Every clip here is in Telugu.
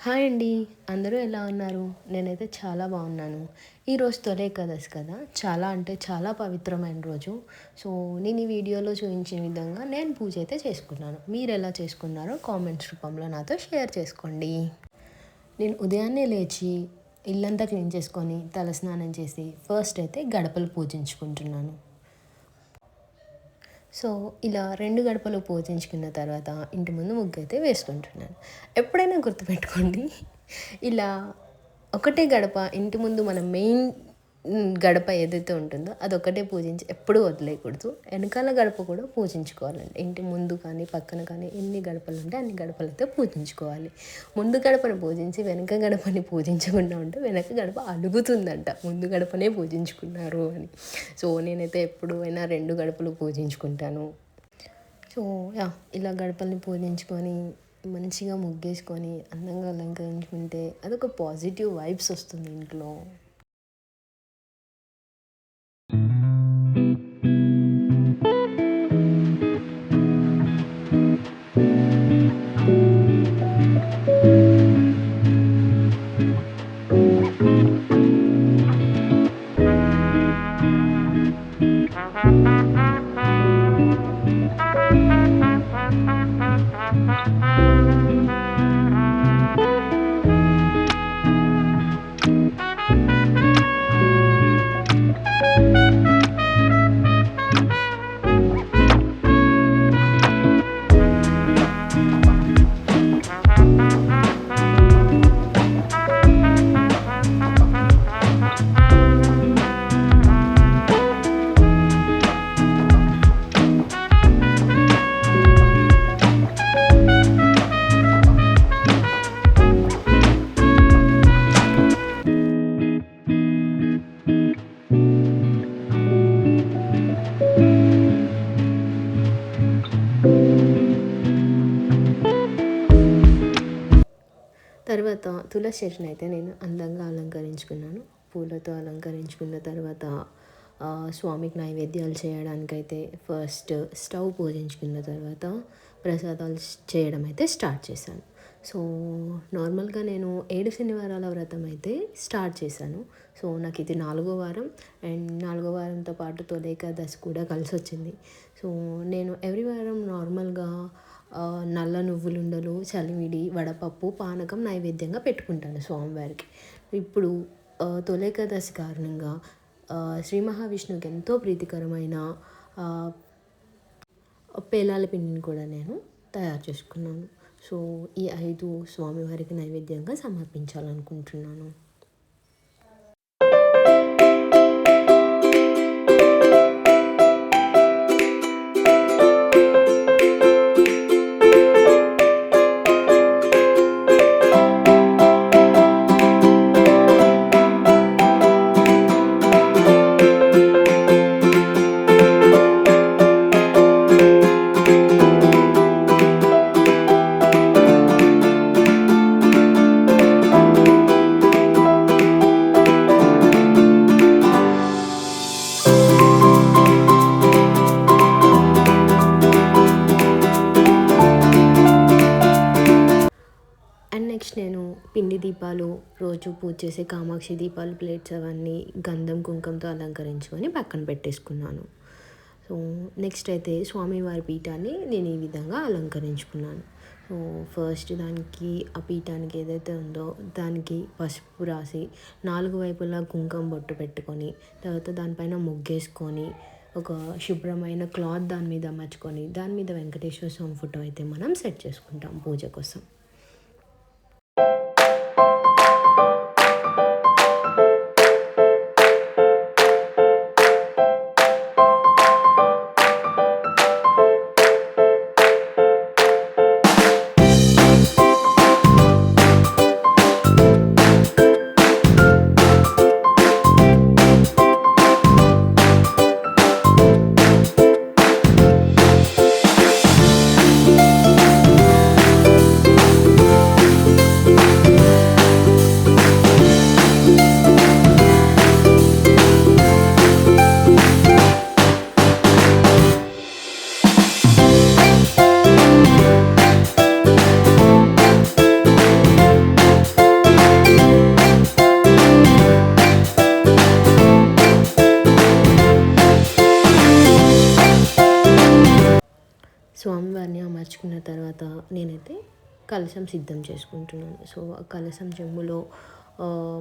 హాయ్ అండి. అందరూ ఎలా ఉన్నారు? నేనైతే చాలా బాగున్నాను. ఈరోజు తొలి ఏకాదశి కదా! చాలా అంటే చాలా పవిత్రమైన రోజు. సో, నేను ఈ వీడియోలో చూపించిన విధంగా నేను పూజ అయితే చేసుకున్నాను. మీరెలా చేసుకున్నారో కామెంట్స్ రూపంలో నాతో షేర్ చేసుకోండి. నేను ఉదయాన్నే లేచి ఇల్లంతా క్లీన్ చేసుకొని, తలస్నానం చేసి ఫస్ట్ అయితే గడపలు పూజించుకుంటున్నాను. సో, ఇలా 2 గడపలు పూజించుకున్న తర్వాత ఇంటి ముందు ముగ్గయితే వేసుకుంటున్నాను. ఎప్పుడైనా గుర్తుపెట్టుకోండి, ఇలా ఒకటే గడప ఇంటి ముందు మనం మెయిన్ గడప ఏదైతే ఉంటుందో అదొక్కటే పూజించి ఎప్పుడూ వదిలేయకూడదు. వెనకాల గడప కూడా పూజించుకోవాలండి. ఇంటి ముందు కానీ, పక్కన కానీ ఎన్ని గడపలు ఉంటే అన్ని గడపలైతే పూజించుకోవాలి. ముందు గడపను పూజించి వెనక గడపని పూజించకుండా ఉంటే వెనక గడప అలుగుతుందంట, ముందు గడపనే పూజించుకున్నారు అని. సో, నేనైతే ఎప్పుడు అయినా 2 గడపలు పూజించుకుంటాను. సో, ఇలా గడపల్ని పూజించుకొని మంచిగా ముగ్గేసుకొని అందంగా అలంకరించుకుంటే అదొక పాజిటివ్ వైబ్స్ వస్తుంది ఇంట్లో. తర్వాత తులసి చెట్టుని అయితే నేను అందంగా అలంకరించుకున్నాను. పూలతో అలంకరించుకున్న తర్వాత స్వామికి నైవేద్యాలు చేయడానికైతే ఫస్ట్ స్టవ్ పూజించుకున్న తర్వాత ప్రసాదాలు చేయడం అయితే స్టార్ట్ చేశాను. సో, నార్మల్గా నేను 7 శనివారాల వ్రతం అయితే స్టార్ట్ చేశాను. సో, నాకు ఇది 4వ వారం అండ్ 4వ వారంతో పాటు తొలి ఏకాదశి కూడా కలిసి వచ్చింది. సో, నేను ఎవ్రీ వారం నార్మల్గా నల్ల నువ్వులుండలు, చలివిడి, వడపప్పు, పానకం నైవేద్యంగా పెట్టుకుంటాను స్వామివారికి. ఇప్పుడు తొలి ఏకాదశి కారణంగా శ్రీ మహావిష్ణువుకి ఎంతో ప్రీతికరమైన పేలాల పిండిని కూడా నేను తయారు చేసుకున్నాను. సో, ఈ 5 స్వామివారికి నైవేద్యంగా సమర్పించాలనుకుంటున్నాను. అండ్ నెక్స్ట్ నేను పిండి దీపాలు, రోజు పూజ చేసే కామాక్షి దీపాలు, ప్లేట్స్ అవన్నీ గంధం కుంకంతో అలంకరించుకొని పక్కన పెట్టేసుకున్నాను. సో, నెక్స్ట్ అయితే స్వామివారి పీఠాన్ని నేను ఈ విధంగా అలంకరించుకున్నాను. సో, ఫస్ట్ దానికి ఆ పీఠానికి ఏదైతే ఉందో దానికి పసుపు రాసి 4 వైపులా కుంకుమ బొట్టు పెట్టుకొని తర్వాత దానిపైన ముగ్గేసుకొని ఒక శుభ్రమైన క్లాత్ దాని మీద అమర్చుకొని దాని మీద వెంకటేశ్వర స్వామి ఫోటో అయితే మనం సెట్ చేసుకుంటాం పూజ కోసం. అలంకరించుకున్న తర్వాత నేనైతే కలశం సిద్ధం చేసుకుంటున్నాను. సో ఆ కలశం చెంబులో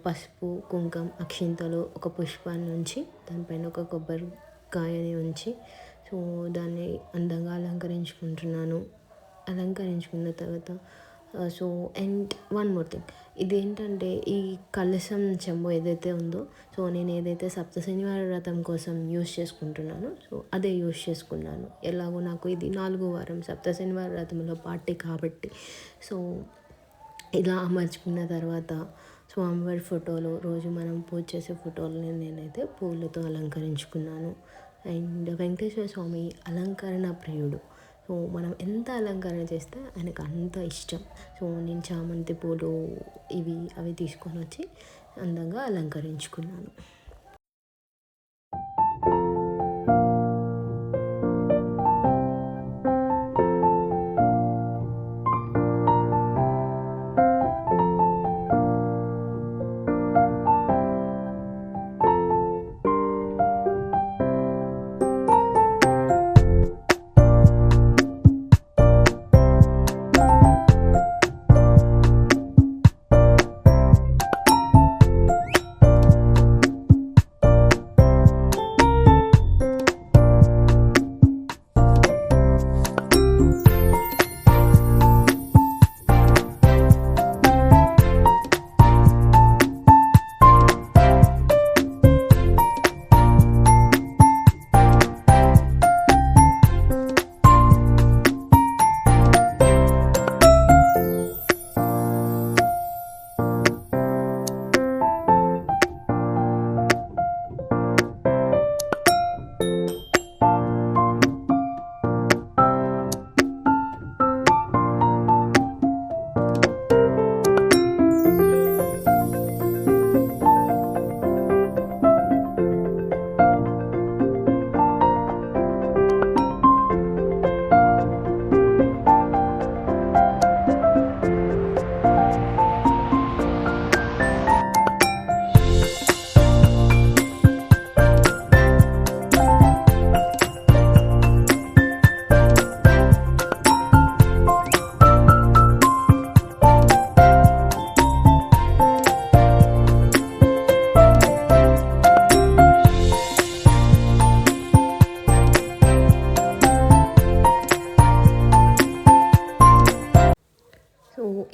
పసుపు, కుంకం, అక్షింతలు, ఒక పుష్పాన్ని ఉంచి దానిపైన ఒక కొబ్బరికాయని ఉంచి సో దాన్ని అందంగా అలంకరించుకుంటున్నాను. అలంకరించుకున్న తర్వాత so and one more thing, ఇదేంటంటే ఈ కలశం చెంబు ఏదైతే ఉందో సో నేను ఏదైతే సప్త శనివార వ్రతం కోసం యూస్ చేసుకుంటున్నానో సో అదే యూస్ చేసుకున్నాను. ఎలాగో నాకు ఇది 4వ వారం సప్త శనివార వ్రతంలో పార్టీ కాబట్టి సో ఇలా అమర్చుకున్న తర్వాత స్వామివారి ఫోటోలు, రోజు మనం పూజ చేసే ఫోటోలని నేనైతే పూలతో అలంకరించుకున్నాను. అండ్ వెంకటేశ్వర స్వామి అలంకరణ ప్రియుడు. సో మనం ఎంత అలంకరణ చేస్తే ఆయనకు అంత ఇష్టం. సో నేను చామంతి పూలు అవి తీసుకొని వచ్చి అందంగా అలంకరించుకున్నాను.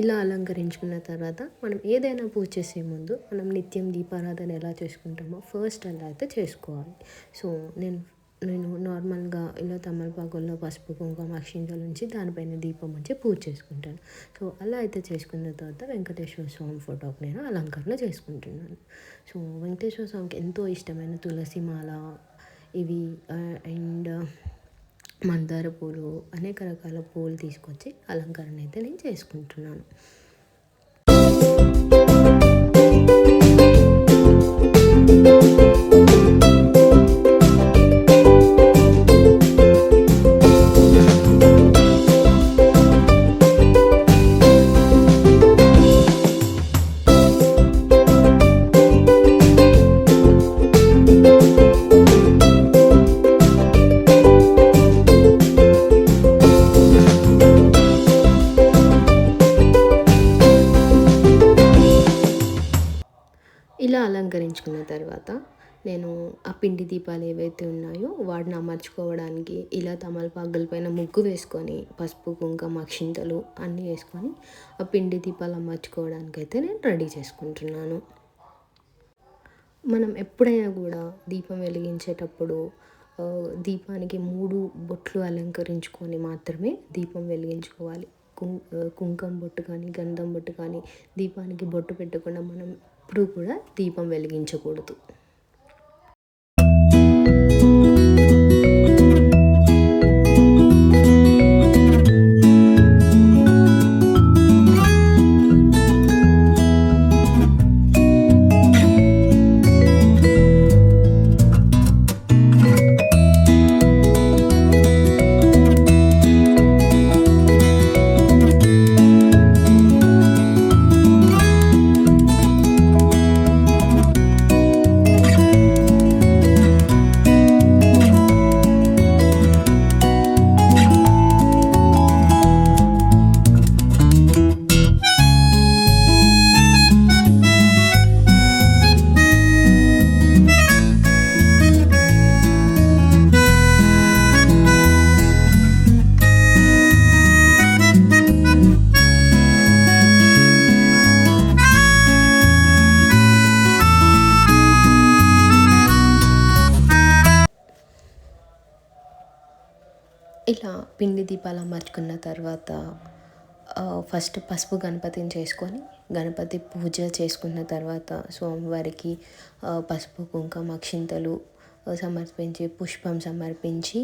ఇలా అలంకరించుకున్న తర్వాత మనం ఏదైనా పూజ చేసే ముందు మనం నిత్యం దీపారాధన ఎలా చేసుకుంటామో ఫస్ట్ అలా అయితే చేసుకోవాలి. సో నేను నార్మల్గా ఇలా తమలపాకుల్లో పసుపు, కుంకుమ, అక్షింతలు ఉంచి దానిపైన దీపం ఉంచి పూజ చేసుకుంటాను. సో అలా అయితే చేసుకున్న తర్వాత వెంకటేశ్వర స్వామి ఫోటోకి నేను అలంకరణ చేసుకుంటున్నాను. సో వెంకటేశ్వర స్వామికి ఎంతో ఇష్టమైన తులసి మాల అండ్ మందార పూలు, అనేక రకాల పూలు తీసుకొచ్చి అలంకరణ అయితే నేను చేసుకుంటున్నాను. ఇలా అలంకరించుకున్న తర్వాత నేను ఆ పిండి దీపాలు ఏవైతే ఉన్నాయో వాటిని అమర్చుకోవడానికి ఇలా తమలపాకుల పైన ముగ్గు వేసుకొని పసుపు, కుంకుమ, అక్షింతలు అన్నీ వేసుకొని ఆ పిండి దీపాలు అమర్చుకోవడానికి అయితే నేను రెడీ చేసుకుంటున్నాను. మనం ఎప్పుడైనా కూడా దీపం వెలిగించేటప్పుడు దీపానికి 3 బొట్లు అలంకరించుకొని మాత్రమే దీపం వెలిగించుకోవాలి. కుంకుమ బొట్టు కానీ, గంధం బొట్టు కానీ దీపానికి బొట్టు పెట్టకుండా మనం ఎప్పుడూ కూడా దీపం వెలిగించకూడదు. ఇలా పిండి దీపాలు అమర్చుకున్న తర్వాత ఫస్ట్ పసుపు గణపతిని చేసుకొని గణపతి పూజ చేసుకున్న తర్వాత స్వామివారికి పసుపు కుంకుమ అక్షింతలు సమర్పించి పుష్పం సమర్పించి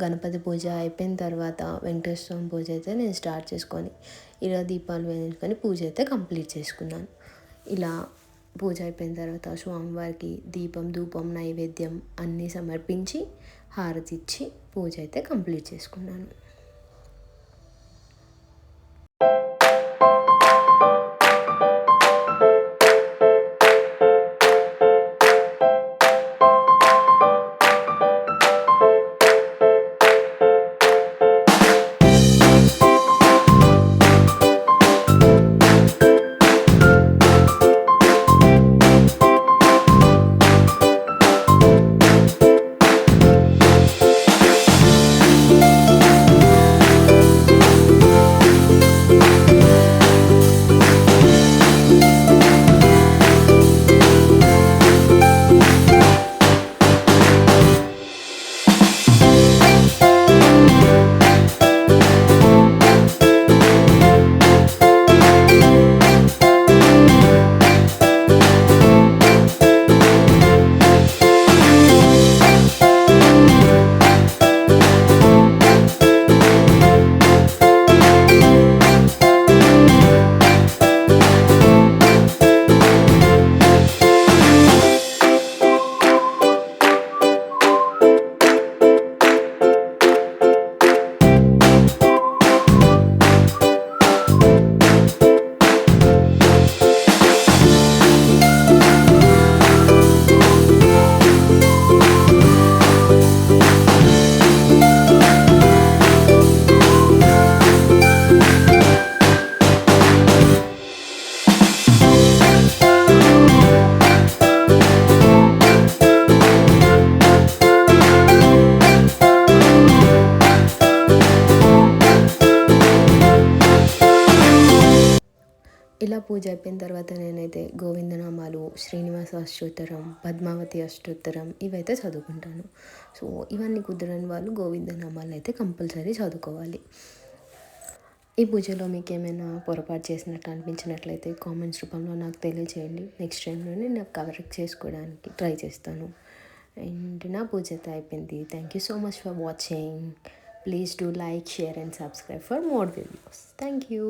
గణపతి పూజ అయిపోయిన తర్వాత వెంకటేశ్వర స్వామి పూజ అయితే నేను స్టార్ట్ చేసుకొని ఇలా దీపాలు వెలిగించుకొని పూజ అయితే కంప్లీట్ చేసుకున్నాను. ఇలా పూజ అయిపోయిన తర్వాత స్వామివారికి దీపం ధూపం నైవేద్యం అన్నీ సమర్పించి హారతి ఇచ్చి పూజ అయితే కంప్లీట్ చేసుకున్నాను. ఇలా పూజ అయిపోయిన తర్వాత నేనైతే గోవిందనామాలు శ్రీనివాస అష్టోత్తరం పద్మావతి అష్టోత్తరం ఇవైతే చదువుకుంటాను. సో ఇవన్నీ కుదరని వాళ్ళు గోవిందనామాలు అయితే కంపల్సరీ చదువుకోవాలి. ఈ పూజలో మీకు ఏమైనా పొరపాటు చేసినట్లు అనిపించినట్లయితే కామెంట్స్ రూపంలో నాకు తెలియజేయండి. నెక్స్ట్ టైంలో నేను కరెక్ట్ చేసుకోవడానికి ట్రై చేస్తాను. అండ్ నా పూజ అయితే అయిపోయింది. Thank you so much for watching. Please do like, share and subscribe for more videos. Thank you.